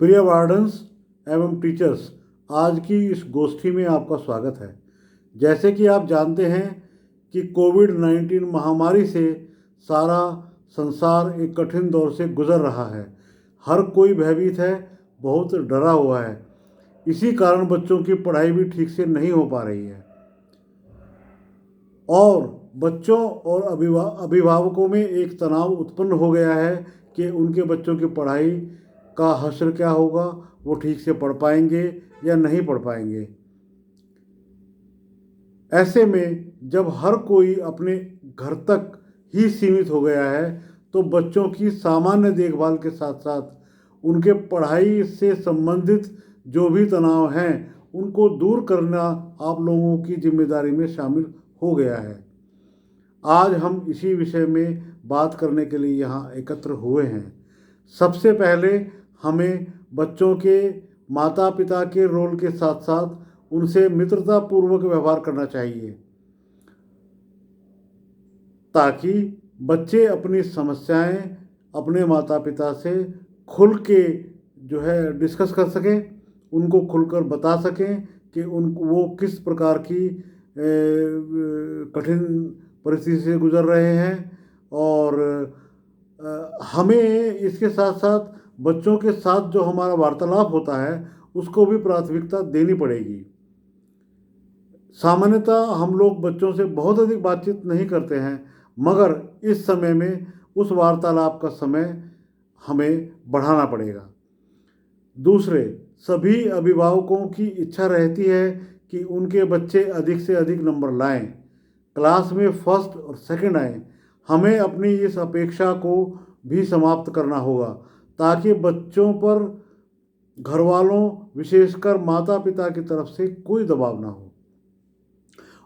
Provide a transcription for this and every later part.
प्रिय वार्डन्स एवं टीचर्स, आज की इस गोष्ठी में आपका स्वागत है। जैसे कि आप जानते हैं कि कोविड-19 महामारी से सारा संसार एक कठिन दौर से गुजर रहा है। हर कोई भयभीत है, बहुत डरा हुआ है। इसी कारण बच्चों की पढ़ाई भी ठीक से नहीं हो पा रही है और बच्चों और अभिभावकों में एक तनाव उत्पन्न हो गया है कि उनके बच्चों की पढ़ाई का हश्र क्या होगा, वो ठीक से पढ़ पाएंगे या नहीं पढ़ पाएंगे। ऐसे में जब हर कोई अपने घर तक ही सीमित हो गया है तो बच्चों की सामान्य देखभाल के साथ साथ उनके पढ़ाई से संबंधित जो भी तनाव हैं उनको दूर करना आप लोगों की जिम्मेदारी में शामिल हो गया है। आज हम इसी विषय में बात करने के लिए यहाँ एकत्र हुए हैं। सबसे पहले हमें बच्चों के माता पिता के रोल के साथ साथ उनसे मित्रतापूर्वक व्यवहार करना चाहिए ताकि बच्चे अपनी समस्याएं अपने माता पिता से खुल के डिस्कस कर सकें, उनको खुलकर बता सकें कि वो किस प्रकार की कठिन परिस्थिति से गुजर रहे हैं। और हमें इसके साथ साथ बच्चों के साथ जो हमारा वार्तालाप होता है उसको भी प्राथमिकता देनी पड़ेगी। सामान्यतः हम लोग बच्चों से बहुत अधिक बातचीत नहीं करते हैं, मगर इस समय में उस वार्तालाप का समय हमें बढ़ाना पड़ेगा। दूसरे, सभी अभिभावकों की इच्छा रहती है कि उनके बच्चे अधिक से अधिक नंबर लाएं, क्लास में फर्स्ट और सेकंड आएं। हमें अपनी इस अपेक्षा को भी समाप्त करना होगा ताकि बच्चों पर घर वालों विशेषकर माता पिता की तरफ से कोई दबाव ना हो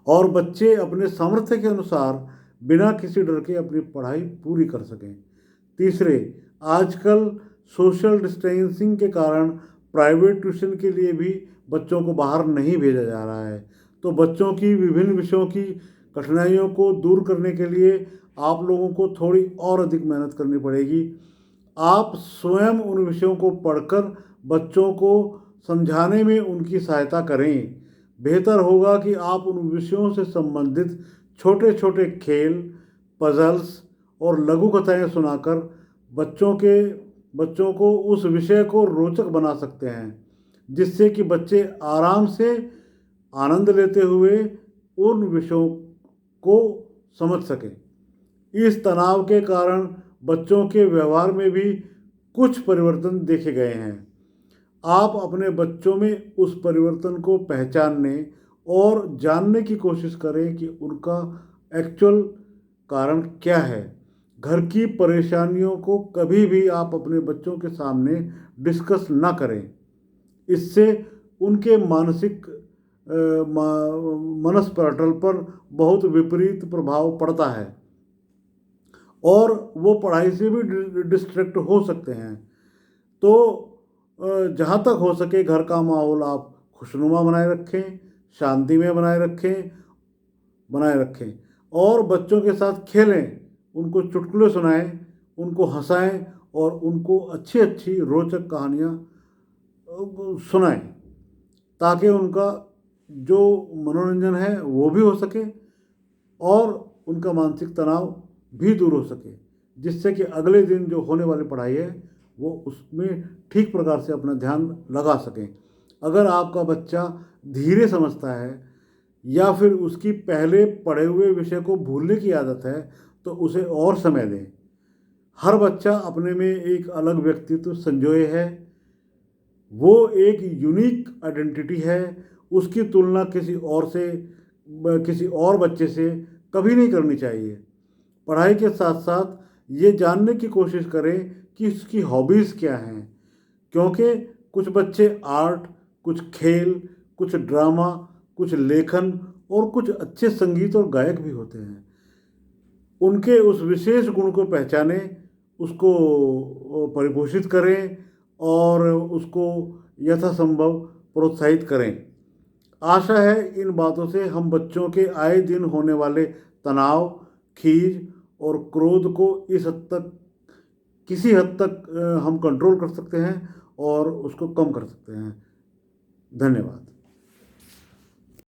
और बच्चे अपने सामर्थ्य के अनुसार बिना किसी डर के अपनी पढ़ाई पूरी कर सकें। तीसरे, आजकल सोशल डिस्टेंसिंग के कारण प्राइवेट ट्यूशन के लिए भी बच्चों को बाहर नहीं भेजा जा रहा है, तो बच्चों की विभिन्न विषयों की कठिनाइयों को दूर करने के लिए आप लोगों को थोड़ी और अधिक मेहनत करनी पड़ेगी। आप स्वयं उन विषयों को पढ़कर बच्चों को समझाने में उनकी सहायता करें। बेहतर होगा कि आप उन विषयों से संबंधित छोटे छोटे खेल, पजल्स और लघु कथाएँ सुनाकर बच्चों को उस विषय को रोचक बना सकते हैं, जिससे कि बच्चे आराम से आनंद लेते हुए उन विषयों को समझ सकें। इस तनाव के कारण बच्चों के व्यवहार में भी कुछ परिवर्तन देखे गए हैं। आप अपने बच्चों में उस परिवर्तन को पहचानने और जानने की कोशिश करें कि उनका एक्चुअल कारण क्या है। घर की परेशानियों को कभी भी आप अपने बच्चों के सामने डिस्कस ना करें। इससे उनके मानसिक मनस्पटल पर बहुत विपरीत प्रभाव पड़ता है और वो पढ़ाई से भी डिस्ट्रैक्ट हो सकते हैं। तो जहाँ तक हो सके घर का माहौल आप खुशनुमा बनाए रखें, शांति में बनाए रखें और बच्चों के साथ खेलें, उनको चुटकुले सुनाएं, उनको हंसाएं और उनको अच्छी अच्छी रोचक कहानियाँ सुनाएं ताकि उनका जो मनोरंजन है वो भी हो सके और उनका मानसिक तनाव भी दूर हो सके, जिससे कि अगले दिन जो होने वाली पढ़ाई है वो उसमें ठीक प्रकार से अपना ध्यान लगा सकें। अगर आपका बच्चा धीरे समझता है या फिर उसकी पहले पढ़े हुए विषय को भूलने की आदत है तो उसे और समय दें। हर बच्चा अपने में एक अलग व्यक्तित्व संजोए है, वो एक यूनिक आइडेंटिटी है। उसकी तुलना किसी और बच्चे से कभी नहीं करनी चाहिए। पढ़ाई के साथ साथ ये जानने की कोशिश करें कि उसकी हॉबीज़ क्या हैं, क्योंकि कुछ बच्चे आर्ट, कुछ खेल, कुछ ड्रामा, कुछ लेखन और कुछ अच्छे संगीत और गायक भी होते हैं। उनके उस विशेष गुण को पहचानें, उसको परिपोषित करें और उसको यथासंभव प्रोत्साहित करें। आशा है इन बातों से हम बच्चों के आए दिन होने वाले तनाव, खीज और क्रोध को इस हद तक किसी हद तक हम कंट्रोल कर सकते हैं और उसको कम कर सकते हैं। धन्यवाद।